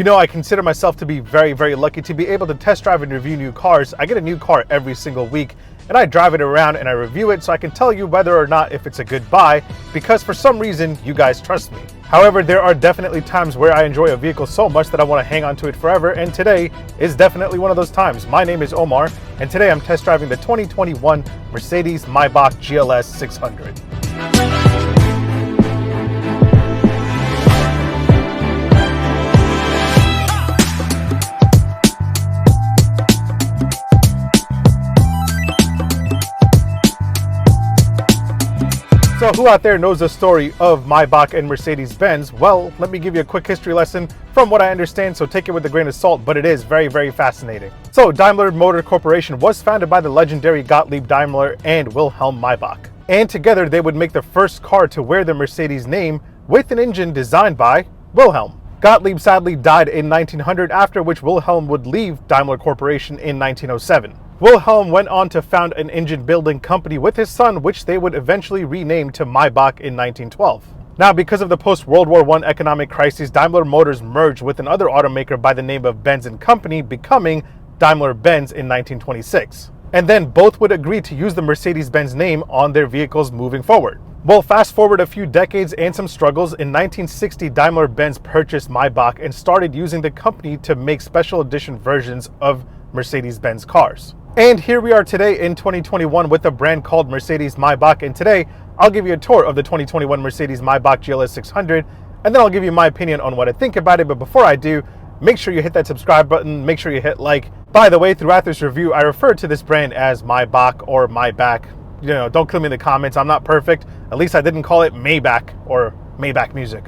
You know, I consider myself to be very, very lucky to be able to test drive and review new cars. I get a new car every single week and I drive it around and I review it so I can tell you whether or not if it's a good buy, because for some reason you guys trust me. However, there are definitely times where I enjoy a vehicle so much that I want to hang on to it forever, and today is definitely one of those times. My name is Omar, and today I'm test driving the 2021 Mercedes-Maybach GLS 600. So who out there knows the story of Maybach and Mercedes-Benz? Well, let me give you a quick history lesson from what I understand, so take it with a grain of salt, but it is very, very fascinating. So Daimler Motor Corporation was founded by the legendary Gottlieb Daimler and Wilhelm Maybach. And together they would make the first car to wear the Mercedes name with an engine designed by Wilhelm. Gottlieb sadly died in 1900, after which Wilhelm would leave Daimler Corporation in 1907. Wilhelm went on to found an engine building company with his son, which they would eventually rename to Maybach in 1912. Now, because of the post-World War I economic crisis, Daimler Motors merged with another automaker by the name of Benz & Company, becoming Daimler-Benz in 1926. And then both would agree to use the Mercedes-Benz name on their vehicles moving forward. Well, fast forward a few decades and some struggles, in 1960 Daimler-Benz purchased Maybach and started using the company to make special edition versions of Mercedes-Benz cars. And here we are today in 2021 with a brand called Mercedes-Maybach, and today I'll give you a tour of the 2021 Mercedes-Maybach GLS 600, and then I'll give you my opinion on what I think about it. But before I do, make sure you hit that subscribe button, make sure you hit like. By the way, throughout this review, I refer to this brand as Maybach or Maybach. You know, don't kill me in the comments, I'm not perfect. At least I didn't call it Maybach or Maybach Music.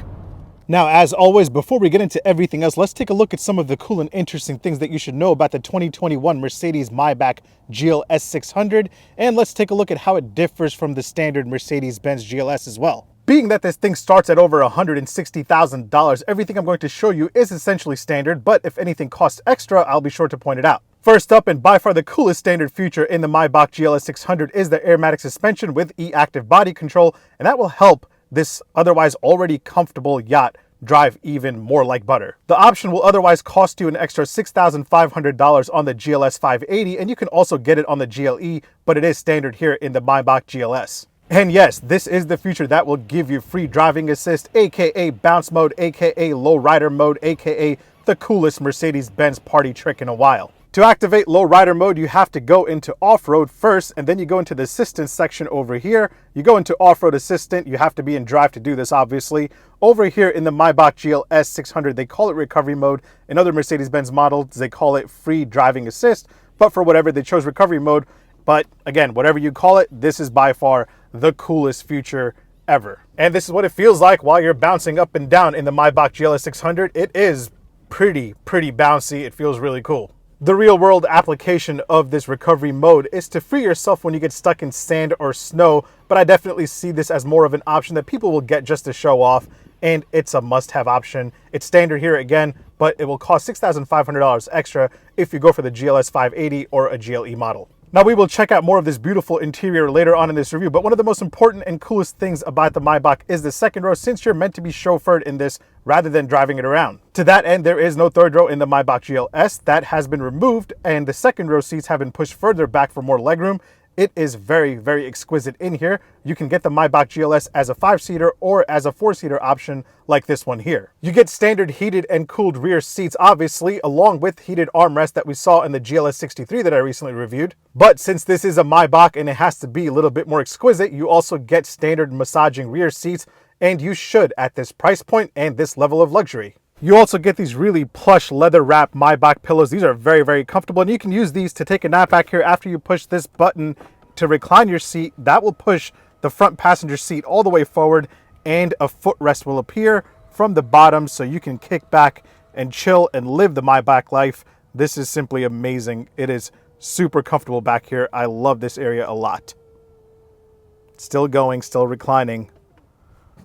Now, as always, before we get into everything else, let's take a look at some of the cool and interesting things that you should know about the 2021 Mercedes-Maybach GLS 600, and let's take a look at how it differs from the standard Mercedes-Benz GLS as well. Being that this thing starts at over $160,000, everything I'm going to show you is essentially standard, but if anything costs extra, I'll be sure to point it out. First up, and by far the coolest standard feature in the Maybach GLS 600 is the Airmatic suspension with e-active body control, and that will help this otherwise already comfortable yacht drive even more like butter. The option will otherwise cost you an extra $6,500 on the GLS 580, and you can also get it on the GLE, but it is standard here in the Maybach GLS. And yes, this is the feature that will give you free driving assist, aka bounce mode, aka low rider mode, aka the coolest Mercedes-Benz party trick in a while. To activate low rider mode, you have to go into off-road first, and then you go into the assistance section over here. You go into off-road assistant. You have to be in drive to do this, obviously. Over here in the Maybach GLS 600, they call it recovery mode. In other Mercedes-Benz models, they call it free driving assist. But for whatever, they chose recovery mode. But again, whatever you call it, this is by far the coolest feature ever. And this is what it feels like while you're bouncing up and down in the Maybach GLS 600. It is pretty bouncy. It feels really cool. The real world application of this recovery mode is to free yourself when you get stuck in sand or snow, but I definitely see this as more of an option that people will get just to show off, and it's a must-have option. It's standard here again, but it will cost $6,500 extra if you go for the GLS 580 or a GLE model. Now, we will check out more of this beautiful interior later on in this review, but one of the most important and coolest things about the Maybach is the second row, since you're meant to be chauffeured in this rather than driving it around. To that end, there is no third row in the Maybach GLS. That has been removed, and the second row seats have been pushed further back for more legroom. It is very exquisite in here. You can get the Maybach GLS as a 5-seater or as a 4-seater option like this one here. You get standard heated and cooled rear seats, obviously, along with heated armrests that we saw in the GLS 63 that I recently reviewed. But since this is a Maybach and it has to be a little bit more exquisite, you also get standard massaging rear seats, and you should at this price point and this level of luxury. You also get these really plush leather wrap Maybach pillows. These are very comfortable, and you can use these to take a nap back here after you push this button to recline your seat. That will push the front passenger seat all the way forward, and a footrest will appear from the bottom so you can kick back and chill and live the Maybach life. This is simply amazing. It is super comfortable back here. I love this area a lot. Still going, still reclining.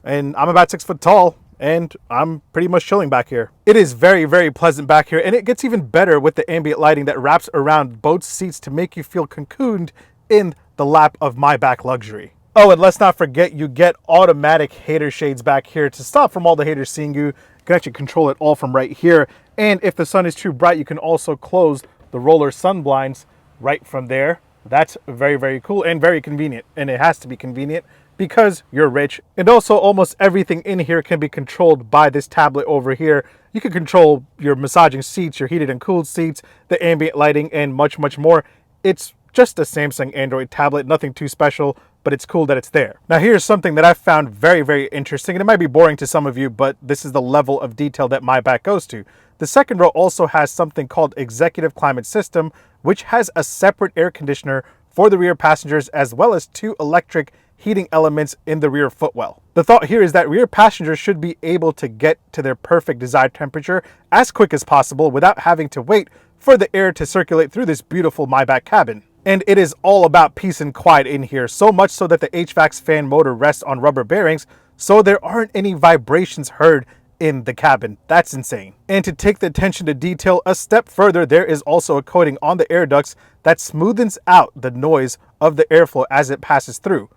And I'm about 6 foot tall, and I'm pretty much chilling back here. It is very pleasant back here, and it gets even better with the ambient lighting that wraps around both seats to make you feel cocooned in the lap of Maybach luxury. Oh, and let's not forget, you get automatic hater shades back here to stop from all the haters seeing you. You can actually control it all from right here. And if the sun is too bright, you can also close the roller sun blinds right from there. That's very, very cool and very convenient. And it has to be convenient because you're rich. And also almost everything in here can be controlled by this tablet over here. You can control your massaging seats, your heated and cooled seats, the ambient lighting, and much, much more. It's just a Samsung Android tablet, nothing too special, but it's cool that it's there. Now here's something that I found very, very interesting, and it might be boring to some of you, but this is the level of detail that Maybach goes to. The second row also has something called Executive Climate System, which has a separate air conditioner for the rear passengers, as well as 2 electric heating elements in the rear footwell. The thought here is that rear passengers should be able to get to their perfect desired temperature as quick as possible without having to wait for the air to circulate through this beautiful Maybach cabin. And it is all about peace and quiet in here, so much so that the HVAC fan motor rests on rubber bearings, so there aren't any vibrations heard in the cabin. That's insane. And to take the attention to detail a step further, there is also a coating on the air ducts that smoothens out the noise of the airflow as it passes through.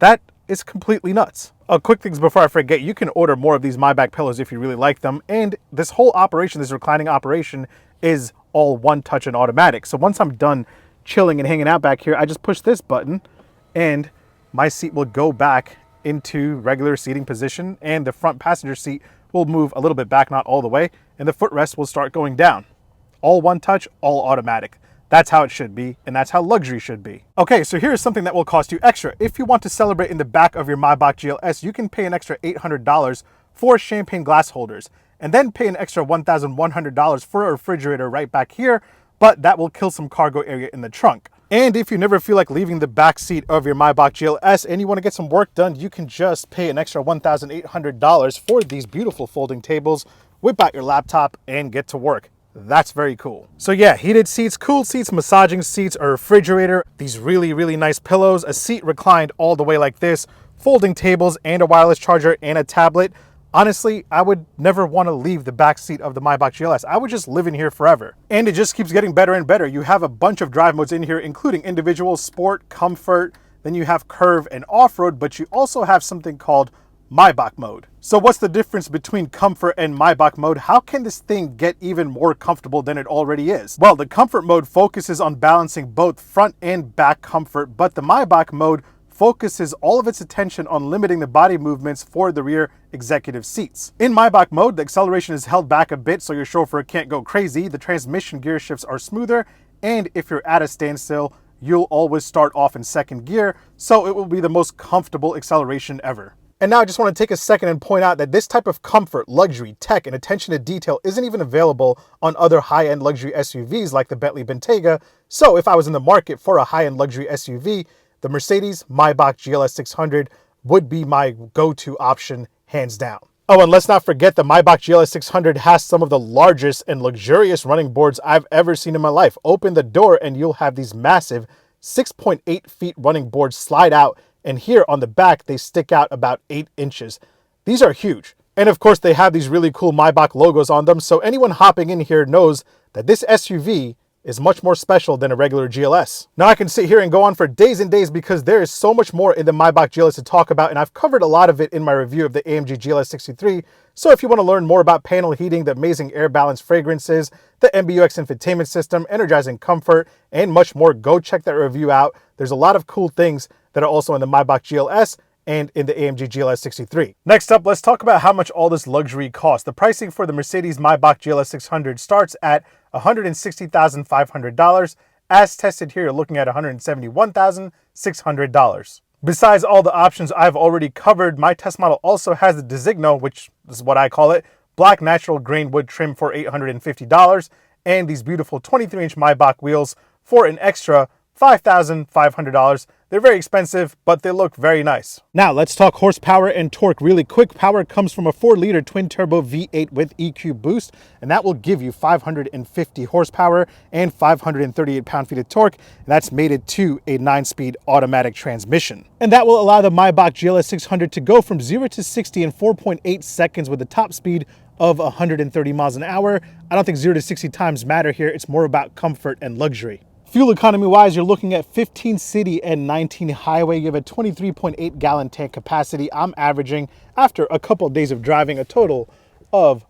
That is completely nuts. Quick things before I forget, you can order more of these Maybach pillows if you really like them. And this whole operation, this reclining operation, is all one touch and automatic. So once I'm done chilling and hanging out back here, I just push this button and my seat will go back into regular seating position, and the front passenger seat will move a little bit back, not all the way, and the footrest will start going down. All one touch, all automatic. That's how it should be, and that's how luxury should be. Okay, so here's something that will cost you extra. If you want to celebrate in the back of your Maybach GLS, you can pay an extra $800 for champagne glass holders, and then pay an extra $1,100 for a refrigerator right back here, but that will kill some cargo area in the trunk. And if you never feel like leaving the back seat of your Maybach GLS and you want to get some work done, you can just pay an extra $1,800 for these beautiful folding tables, whip out your laptop, and get to work. That's very cool. So yeah, heated seats, cooled seats, massaging seats, a refrigerator, these really, really nice pillows, a seat reclined all the way like this, folding tables, and a wireless charger and a tablet. Honestly, I would never want to leave the back seat of the Maybach GLS. I would just live in here forever. And it just keeps getting better and better. You have a bunch of drive modes in here, including individual, sport, comfort, then you have curve and off-road, but you also have something called Maybach mode. So what's the difference between comfort and Maybach mode? How can this thing get even more comfortable than it already is? Well, the comfort mode focuses on balancing both front and back comfort, but the Maybach mode focuses all of its attention on limiting the body movements for the rear executive seats. In Maybach mode, the acceleration is held back a bit so your chauffeur can't go crazy, the transmission gear shifts are smoother, and if you're at a standstill, you'll always start off in second gear, so it will be the most comfortable acceleration ever. And now I just want to take a second and point out that this type of comfort, luxury, tech, and attention to detail isn't even available on other high-end luxury SUVs like the Bentley Bentayga. So if I was in the market for a high-end luxury SUV, the Mercedes Maybach GLS 600 would be my go-to option, hands down. Oh, and let's not forget the Maybach GLS 600 has some of the largest and luxurious running boards I've ever seen in my life. Open the door and you'll have these massive 6.8 feet running boards slide out, and here on the back, they stick out about 8 inches. These are huge. And of course, they have these really cool Maybach logos on them, so anyone hopping in here knows that this SUV is much more special than a regular GLS. Now I can sit here and go on for days and days because there is so much more in the Maybach GLS to talk about, and I've covered a lot of it in my review of the AMG GLS 63. So if you want to learn more about panel heating, the amazing air balance fragrances, the MBUX infotainment system, energizing comfort, and much more, go check that review out. There's a lot of cool things that are also in the Maybach GLS and in the AMG GLS 63. Next up, let's talk about how much all this luxury costs. The pricing for the Mercedes Maybach GLS 600 starts at $160,500. As tested here, you're looking at $171,600. Besides all the options I've already covered, my test model also has the Designo, which is what I call it, black natural grain wood trim for $850, and these beautiful 23-inch Maybach wheels for an extra $5,500. They're very expensive, but they look very nice. Now let's talk horsepower and torque really quick. Power comes from a 4-liter twin-turbo V8 with EQ boost, and that will give you 550 horsepower and 538 pound-feet of torque, and that's mated to a 9-speed automatic transmission. And that will allow the Maybach GLS 600 to go from 0 to 60 in 4.8 seconds with a top speed of 130 miles an hour. I don't think 0 to 60 times matter here. It's more about comfort and luxury. Fuel economy wise, you're looking at 15 city and 19 highway. You have a 23.8 gallon tank capacity. I'm averaging, after a couple of days of driving, a total of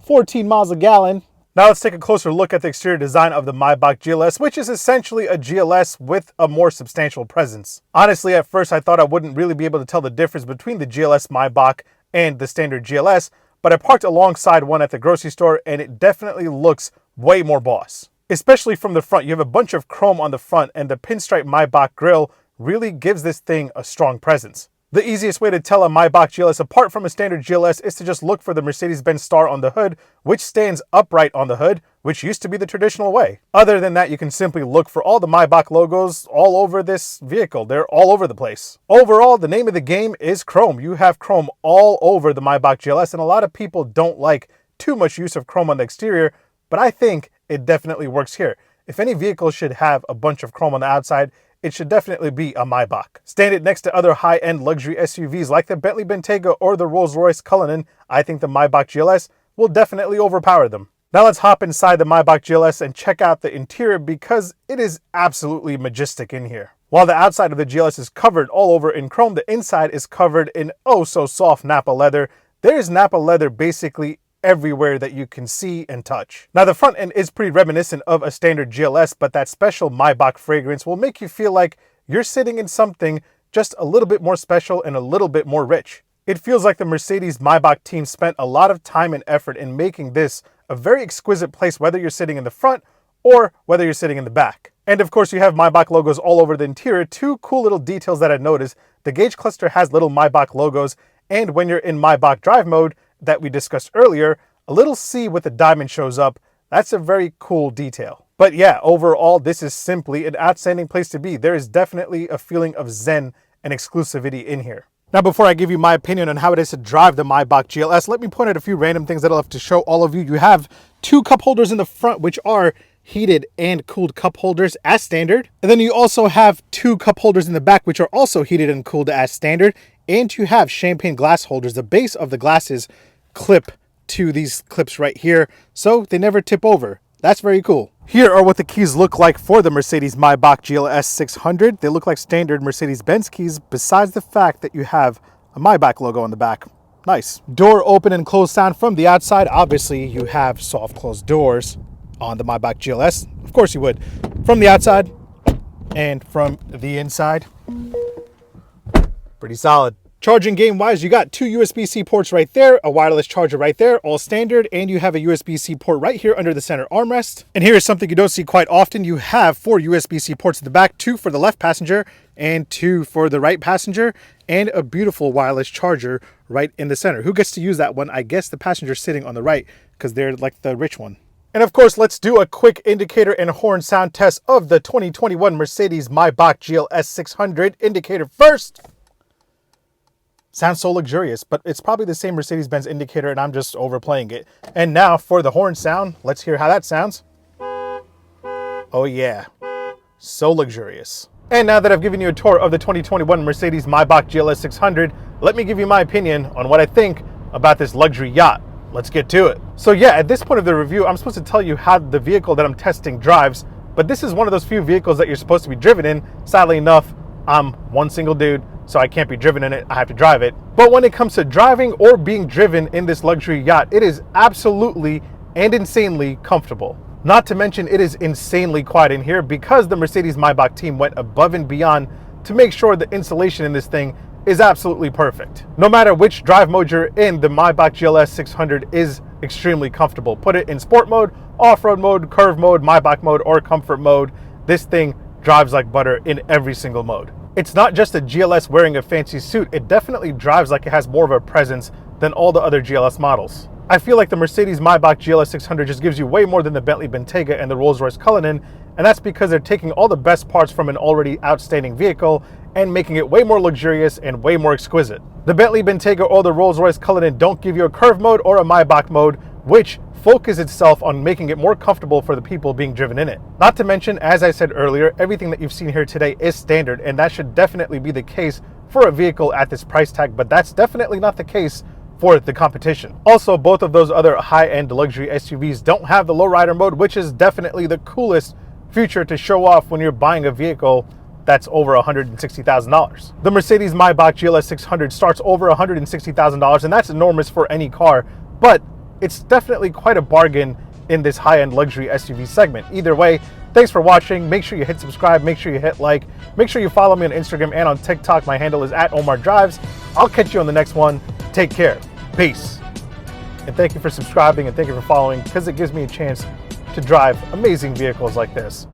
14 miles a gallon. Now let's take a closer look at the exterior design of the Maybach GLS, which is essentially a GLS with a more substantial presence. Honestly, at first I thought I wouldn't really be able to tell the difference between the GLS Maybach and the standard GLS, but I parked alongside one at the grocery store and it definitely looks way more boss. Especially from the front, you have a bunch of chrome on the front and the pinstripe Maybach grille really gives this thing a strong presence. The easiest way to tell a Maybach GLS apart from a standard GLS is to just look for the Mercedes-Benz star on the hood, which stands upright on the hood, which used to be the traditional way. Other than that, you can simply look for all the Maybach logos all over this vehicle. They're all over the place. Overall, the name of the game is chrome. You have chrome all over the Maybach GLS, and a lot of people don't like too much use of chrome on the exterior, but I think it definitely works here. If any vehicle should have a bunch of chrome on the outside, it should definitely be a Maybach. Stand it next to other high-end luxury SUVs like the Bentley Bentayga or the Rolls-Royce Cullinan, I think the Maybach GLS will definitely overpower them. Now let's hop inside the Maybach GLS and check out the interior because it is absolutely majestic in here. While the outside of the GLS is covered all over in chrome, the inside is covered in oh so soft Nappa leather. There's Nappa leather basically everywhere that you can see and touch. Now the front end is pretty reminiscent of a standard GLS, but that special Maybach fragrance will make you feel like you're sitting in something just a little bit more special and a little bit more rich. It feels like the Mercedes Maybach team spent a lot of time and effort in making this a very exquisite place, whether you're sitting in the front or whether you're sitting in the back. And of course you have Maybach logos all over the interior. Two cool little details that I noticed: the gauge cluster has little Maybach logos, and when you're in Maybach drive mode that we discussed earlier, a little C with a diamond shows up. That's a very cool detail. But yeah, overall, this is simply an outstanding place to be. There is definitely a feeling of zen and exclusivity in here. Now, before I give you my opinion on how it is to drive the Maybach GLS, let me point out a few random things that I'll have to show all of you. You have two cup holders in the front, which are heated and cooled cup holders as standard. And then you also have two cup holders in the back, which are also heated and cooled as standard. And you have champagne glass holders. The base of the glasses clip to these clips right here, so they never tip over. That's very cool. Here are what the keys look like for the Mercedes Maybach GLS 600. They look like standard Mercedes-Benz keys, besides the fact that you have a Maybach logo on the back. Nice. Door open and close sound from the outside. Obviously, you have soft closed doors on the Maybach GLS. Of course you would. From the outside and from the inside. Pretty solid. Charging game wise, you got two USB-C ports right there, a wireless charger right there, all standard, and you have a USB-C port right here under the center armrest. And here is something you don't see quite often. You have four USB-C ports at the back, two for the left passenger and two for the right passenger, and a beautiful wireless charger right in the center. Who gets to use that one? I guess the passenger sitting on the right, because they're like the rich one. And of course, let's do a quick indicator and horn sound test of the 2021 Mercedes Maybach GLS 600. Indicator first. Sounds so luxurious, but it's probably the same Mercedes-Benz indicator and I'm just overplaying it. And now for the horn sound, let's hear how that sounds. Oh yeah, so luxurious. And now that I've given you a tour of the 2021 Mercedes Maybach GLS 600, let me give you my opinion on what I think about this luxury yacht. Let's get to it. So yeah, at this point of the review, I'm supposed to tell you how the vehicle that I'm testing drives, but this is one of those few vehicles that you're supposed to be driven in. Sadly enough, I'm one single dude, so I can't be driven in it, I have to drive it. But when it comes to driving or being driven in this luxury yacht, it is absolutely and insanely comfortable. Not to mention it is insanely quiet in here because the Mercedes Maybach team went above and beyond to make sure the insulation in this thing is absolutely perfect. No matter which drive mode you're in, the Maybach GLS 600 is extremely comfortable. Put it in sport mode, off-road mode, curve mode, Maybach mode, or comfort mode. This thing drives like butter in every single mode. It's not just a GLS wearing a fancy suit, it definitely drives like it has more of a presence than all the other GLS models. I feel like the Mercedes Maybach GLS 600 just gives you way more than the Bentley Bentayga and the Rolls-Royce Cullinan, and that's because they're taking all the best parts from an already outstanding vehicle and making it way more luxurious and way more exquisite. The Bentley Bentayga or the Rolls-Royce Cullinan don't give you a curve mode or a Maybach mode, which focus itself on making it more comfortable for the people being driven in it. Not to mention, as I said earlier, everything that you've seen here today is standard, and that should definitely be the case for a vehicle at this price tag, but that's definitely not the case for the competition. Also, both of those other high-end luxury SUVs don't have the lowrider mode, which is definitely the coolest feature to show off when you're buying a vehicle that's over $160,000. The Mercedes Maybach GLS 600 starts over $160,000, and that's enormous for any car, but it's definitely quite a bargain in this high-end luxury SUV segment. Either way, thanks for watching. Make sure you hit subscribe, make sure you hit like, make sure you follow me on Instagram and on TikTok. My handle is @OmarDrives. I'll catch you on the next one. Take care. Peace. And thank you for subscribing and thank you for following, because it gives me a chance to drive amazing vehicles like this.